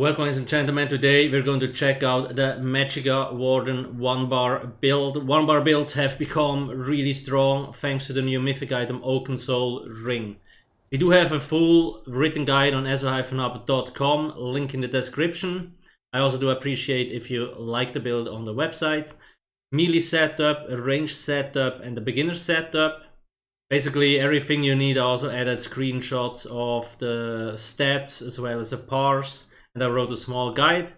Welcome, ladies and gentlemen. Today we're going to check out the Magicka Warden 1-bar build. 1-bar builds have become really strong thanks to the new mythic item Oakensoul ring. We do have a full written guide on ESO-up.com, link in the description. I also do appreciate if you like the build on the website. Melee setup, a range setup, and the beginner setup. Basically everything you need. I also added screenshots of the stats as well as a parse. And I wrote a small guide.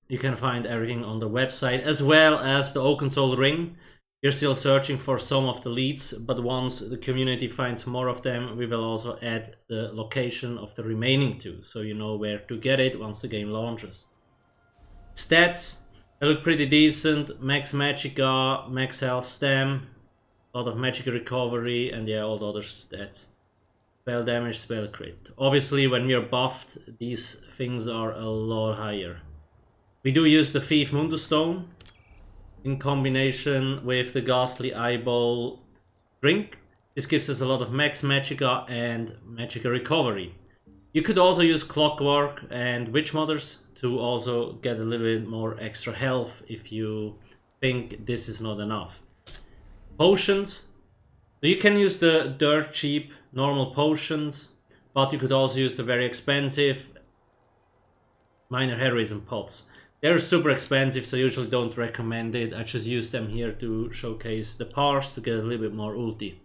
You can find everything on the website, as well as the Oakensoul ring. We're still searching for some of the leads, but once the community finds more of them, we will also add the location of the remaining two, so you know where to get it once the game launches. Stats, they look pretty decent. Max Magicka, max health stam, a lot of Magicka recovery, and yeah, all the other stats. Spell damage, spell crit. Obviously, when we are buffed, these things are a lot higher. We do use the Thief Mundus Stone in combination with the Ghastly Eyeball drink. This gives us a lot of max Magicka and Magicka recovery. You could also use Clockwork and Witch Mothers to also get a little bit more extra health if you think this is not enough. Potions. So you can use the dirt cheap normal potions, but you could also use the very expensive minor heroism pots. They're super expensive, so I usually don't recommend it. I just use them here to showcase the parse to get a little bit more ulti.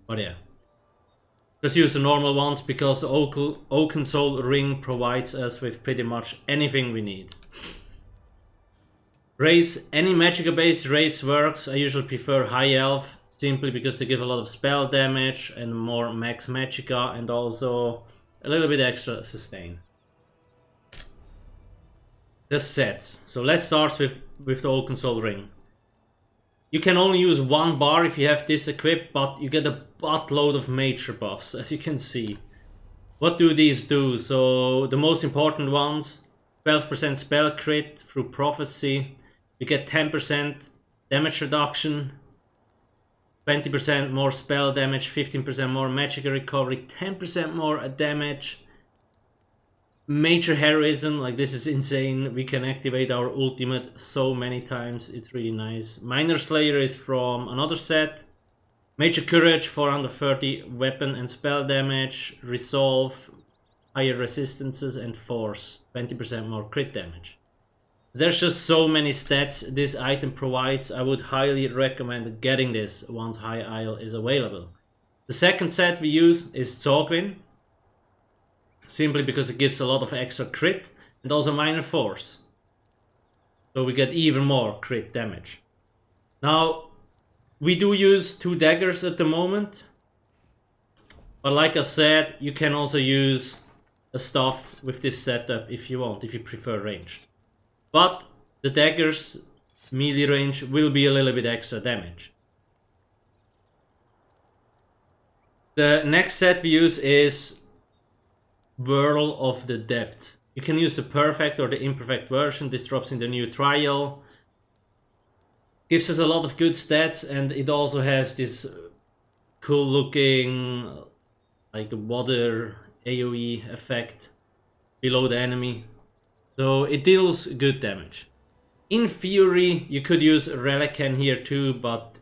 But yeah, just use the normal ones because the Oakensoul ring provides us with pretty much anything we need. Race, any Magicka based race works. I usually prefer High Elf, simply because they give a lot of spell damage and more max Magicka and also a little bit extra sustain. The sets. So let's start with the Oakensoul ring. You can only use 1 bar if you have this equipped, but you get a buttload of major buffs, as you can see. What do these do? So the most important ones, 12% spell crit through prophecy. You get 10% damage reduction, 20% more spell damage, 15% more Magicka recovery, 10% more damage. Major heroism, like this is insane. We can activate our ultimate so many times, it's really nice. Minor Slayer is from another set. Major Courage, 430 weapon and spell damage. Resolve, higher resistances, and Force, 20% more crit damage. There's just so many stats this item provides. I would highly recommend getting this once High Isle is available. The second set we use is Zogwin, simply because it gives a lot of extra crit and also minor force. So we get even more crit damage. Now, we do use 2 daggers at the moment. But like I said, you can also use a staff with this setup if you want, if you prefer ranged. But the daggers melee range will be a little bit extra damage. The next set we use is Whirl of the Depth. You can use the perfect or the imperfect version. This drops in the new trial. Gives us a lot of good stats, and it also has this cool looking like water AoE effect below the enemy. So it deals good damage. In theory, you could use Relican here too, but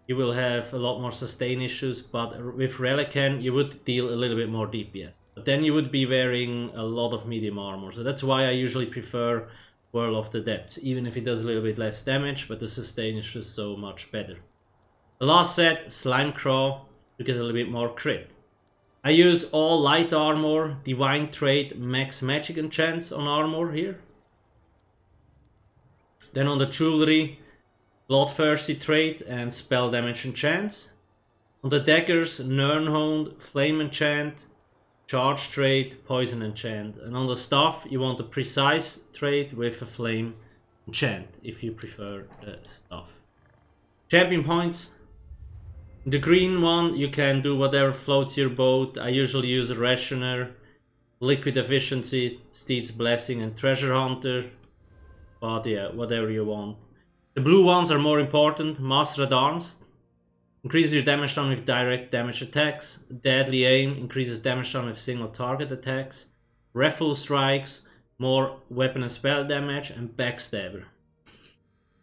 you will have a lot more sustain issues. But with Relican, you would deal a little bit more DPS. But then you would be wearing a lot of medium armor. So that's why I usually prefer Whirl of the Depth, even if it does a little bit less damage, but the sustain is just so much better. The last set, Slimecraw, to get a little bit more crit. I use all light armor, divine trait, max magic enchants on armor here. Then on the jewelry, bloodthirsty trait and spell damage enchants. On the daggers, Nirnhound, flame enchant, charge trait, poison enchant. And on the staff, you want a precise trait with a flame enchant if you prefer the staff. Champion points. The green one, you can do whatever floats your boat. I usually use a Rationer, Liquid Efficiency, Steed's Blessing, and Treasure Hunter. But yeah, whatever you want. The blue ones are more important. Master at Arms, increases your damage done with direct damage attacks. Deadly Aim, increases damage done with single target attacks. Raffle Strikes, more weapon and spell damage, and Backstabber.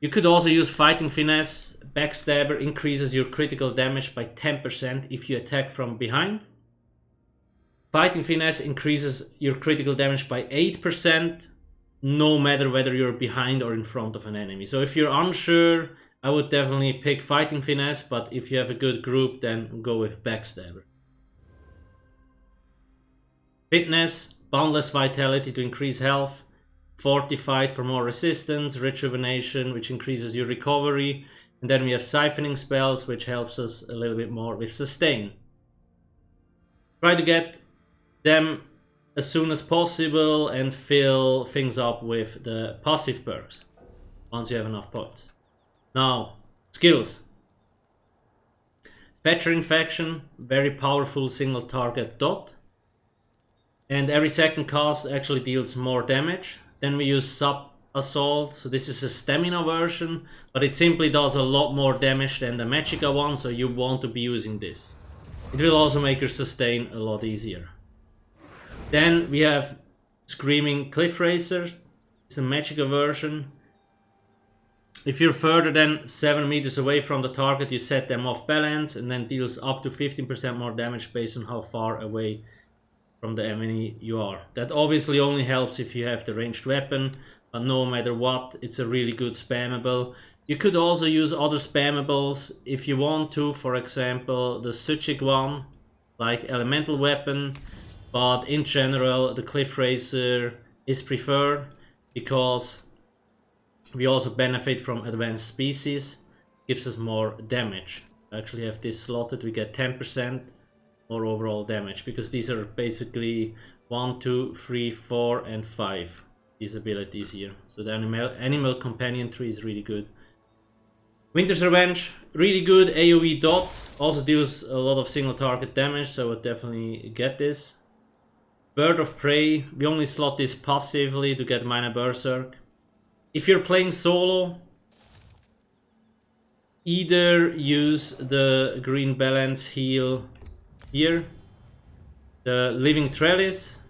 You could also use Fighting Finesse. Backstabber increases your critical damage by 10% if you attack from behind. Fighting Finesse increases your critical damage by 8%, no matter whether you're behind or in front of an enemy. So if you're unsure, I would definitely pick Fighting Finesse, but if you have a good group, then go with Backstabber. Fitness, Boundless Vitality to increase health, Fortified for more resistance, Rejuvenation, which increases your recovery, and then we have Siphoning Spells, which helps us a little bit more with Sustain. Try to get them as soon as possible and fill things up with the passive perks once you have enough points. Now, skills. Fetcher Infection, very powerful single target dot. And every second cast actually deals more damage. Then we use Sub Assault, so this is a stamina version, but it simply does a lot more damage than the Magicka one, so you want to be using this. It will also make your sustain a lot easier. Then we have Screaming Cliff Racer, it's a Magicka version. If you're further than 7 meters away from the target, you set them off balance and then deals up to 15% more damage based on how far away from the enemy you are. That obviously only helps if you have the ranged weapon, but no matter what, it's a really good spammable. You could also use other spammables if you want to, for example the Suchik one, like elemental weapon, but in general the Cliff Racer is preferred because we also benefit from advanced species, gives us more damage. I actually have this slotted, we get 10% more overall damage, because these are basically 1, 2, 3, 4 and 5, these abilities here. So the animal companion tree is really good. Winter's Revenge, really good AoE dot, also deals a lot of single target damage, so I would definitely get this. Bird of Prey, we only slot this passively to get Minor Berserk. If you're playing solo, either use the Green Balance heal here, the Living Trellis,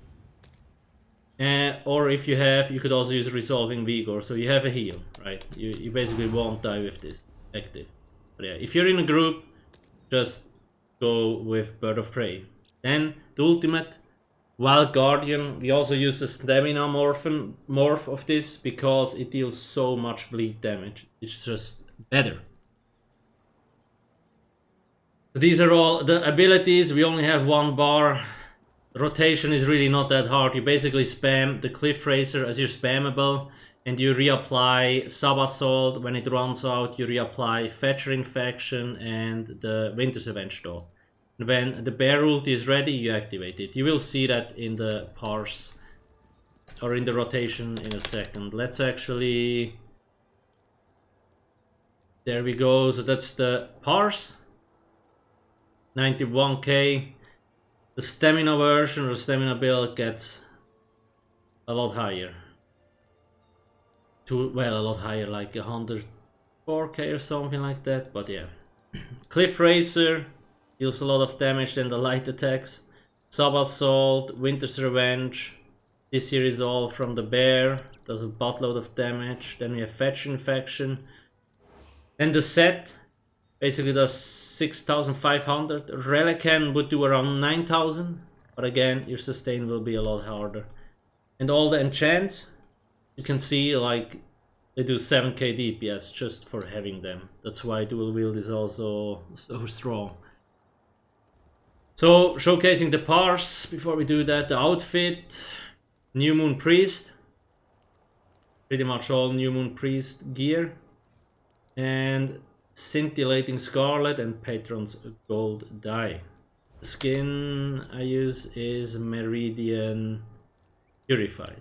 or if you have, you could also use Resolving Vigor, so you have a heal, right? You basically won't die with this active. But yeah, if you're in a group, just go with Bird of Prey. Then the ultimate, Wild Guardian, we also use the stamina morph of this because it deals so much bleed damage. It's just better. These are all the abilities. We only have 1 bar. Rotation is really not that hard. You basically spam the Cliff Racer as your spammable, and you reapply Sub Assault. When it runs out, you reapply Fetcher Infection and the Winter's Revenge dot. When the Bear ult is ready, you activate it. You will see that in the Parse or in the rotation in a second. Let's actually... There we go. So that's the Parse. 91k. The stamina version or stamina build gets a lot higher. Well, a lot higher, like 104k or something like that, but yeah. Cliff Racer deals a lot of damage than the light attacks. Sub Assault, Winter's Revenge. This here is all from the Bear, does a buttload of damage. Then we have Fetch Infection. And the set basically does 6,500. Relican would do around 9,000, but again, your sustain will be a lot harder. And all the enchants, you can see like they do 7k DPS just for having them. That's why dual wield is also so strong. So showcasing the Parse, before we do that, the outfit, New Moon Priest. Pretty much all New Moon Priest gear. And Scintillating Scarlet and Patron's Gold Die. The skin I use is Meridian Purified.